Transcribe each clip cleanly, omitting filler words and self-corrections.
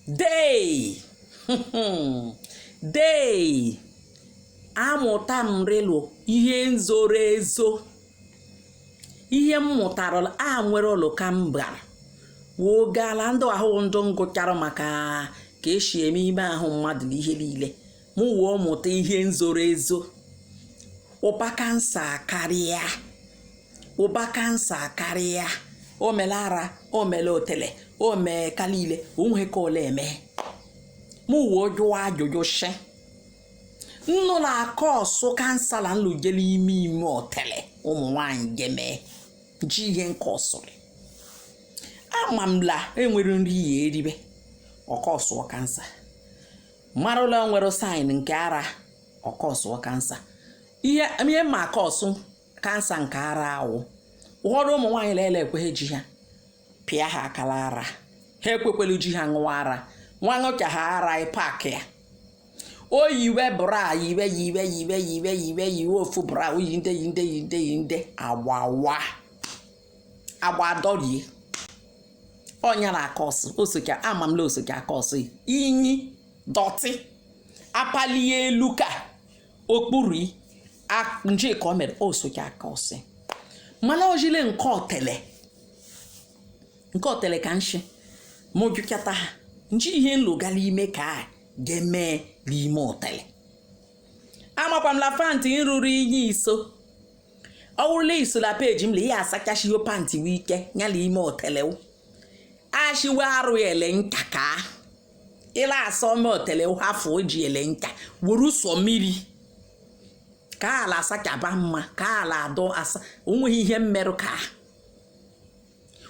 Day. Day. Amụta m relu ihe nzoro ezo. Ihe m mụtara nwere ụlọ ka m bara. Wogala ndụ ahụ ndụ ngụchara maka ka esi eme ime ahụ mmadụ na ihe niile. Mụ wee mụta ihe nzoro ezo. Ụba kansa karịa. Ụba kansa karịa. O mele ara, o mele otele, o mee kalile, o nwe ka ole eme. Mụ wee jụọ ajụjụ shi. Nnu na-akọ ọsụ kansa na nlugele ime otele ụmụ nwaanyị geme. Ji ihe nke ọsụrị. Ama m la enwere nri ya eribe. Ọkọsụọ kansa. Marụla nwere sign nke ara ọkọsụọ kansa. Ihe ma akọsụ kansa nke ara awụ. Ụfọdụ ụmụ nwaanyị lele ekweghị ji ha. Pịa ha akala ara. Ha ekwekwelu ji ha ṅụwa ara. Nwa ṅụcha ha ara ịpak ya. O yiwe bra yiwe ofu bra yinde agbawa. Agba dorie. Onya na akọsụ osoka amamla osoka akọsụ. Inyi dọtị. Apali elu ka okpuri nje ka o mere osoka akọsụ. Mana ojile nke otele. Nke otele ka nshi. Mojukata ha. Nji ihe nlụgala ime ka geme n'ime otele. Amakwa m la fanti nruru inyi iso. Ọwụrụla iso la peji m le ya asakashi yo panti wike nyala ime otele. Ashiwe arụ ele nka ka. Ila asọ me otele hafụ oji ele nka. Wuru so mmiri. Ka ala asakaba mma, ka ala adọ asa, onweghị ihe mmerụ ka.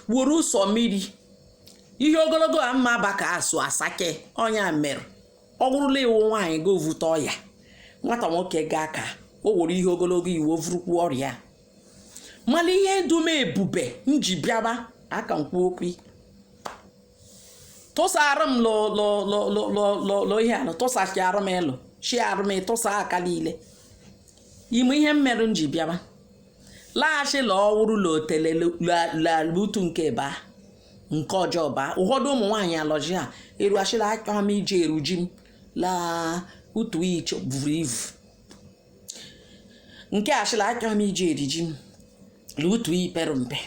Wuru so mmiri. Ihe ogologo a mma ba ka asụ asake, onya merụ. Ọ bụrụla iwu nwaanyị go vute ọya. Nwata nwoke ga ka o wuru ihe ogologo iwu vurukwu ọrịa. Mana ihe dume ebube nji bịaba aka nkwu okwu. Tụsara m lo ihe anọ, tụsachi arụ m elu, shi arụ m tụsa aka niile. Ime ihe mmerụ nji bịaba. Laghachi la ọwụrụ la otele la lutu nke ba. Nke ọjọọ ba. Ụfọdụ ụmụ nwaanyị alọji a eruachila aka m ije eruji m la utu icho buru ivu. Nke achila aka m ije eriji m la utu iperu mpe.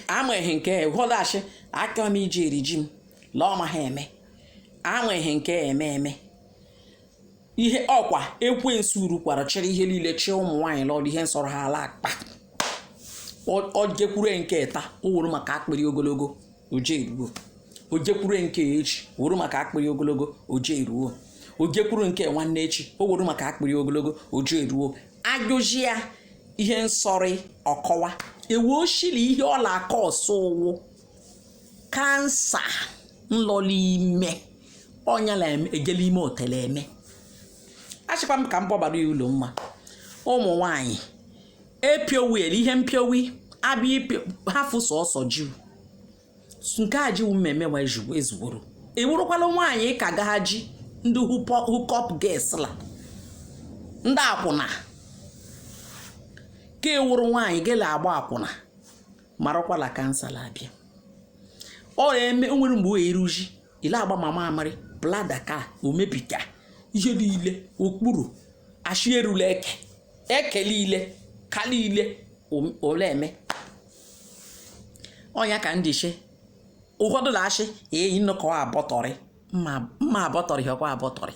Amaghị nke ụfọdụ aka m ije eriji m la ọma ha eme. Amaghị nke eme. Ihe ọkwa ekwensu rukwara chere ihe niile chi ụmụ nwaanyị lọọ ihe nsọrọ ha ala akpa. O jekwure nke ta o wuru maka akpịrị ogologo oje eruo. O jekwure nke echi o wuru maka akpịrị ogologo oje eruo. O jekwuru nke nwanne echi o wuru maka akpịrị ogologo oje eruo. Ajụji ya ihe nsọrị ọkọwa. Ewu oshili ihe ọla aka ọsụwụ. Kansa nlọli ime. Onyala egele ime otele eme. Achịkwa m ka m bọbara ya ụlọ mma. Ụmụ nwaanyị epiowi ihe mpiowi abịa hafụ sọsọ jiw. Nke a jiw mmemme wa ezugboro. Ewurukwala nwaanyị ka gaha ji ndị hookup girls la. Ndị akwụna. Ka ewuru nwaanyị gele agba akwụna. Marakwala kansa la abịa. O nwere mgbe o eruji ile agba mama amari blada ka o mebika. Ihe niile okpuru ashi erule eke niile ka niile ole eme. Onya ka ndishe ụfọdụ lashi eyi nnọkọ abọtọrị mma abọtọrị họkwa abọtọrị.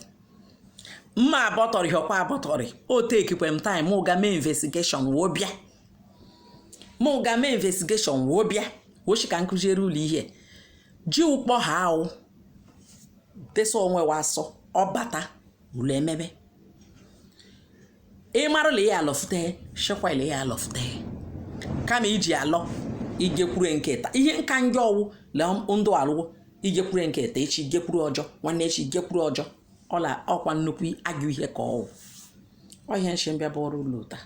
Mma abọtọrị họkwa abọtọrị. O tekikwe m time mụ ga mee investigation wo bịa. Mụ ga mee investigation wo bịa. Wo shi ka nkụziere ụlọ ihe. Ji ukpọ ha ahụ. Tesa onwe wa asọ ọbata ụlọ emebe. Ịmarụla ya alọfute shekwa ile ya alọfute. Kama iji alọ ijekwuru nke ta. Ihe nka njọ ọwụ la ndụ alụwo ijekwuru nke ta echi jekwuru ọjọ nwanne echi jekwuru ọjọ. Ọla ọkwa nnukwu agụ ihe ka ọwụ. Ọ ihe nshi mbịa bụ ọrụ ụlọ taa.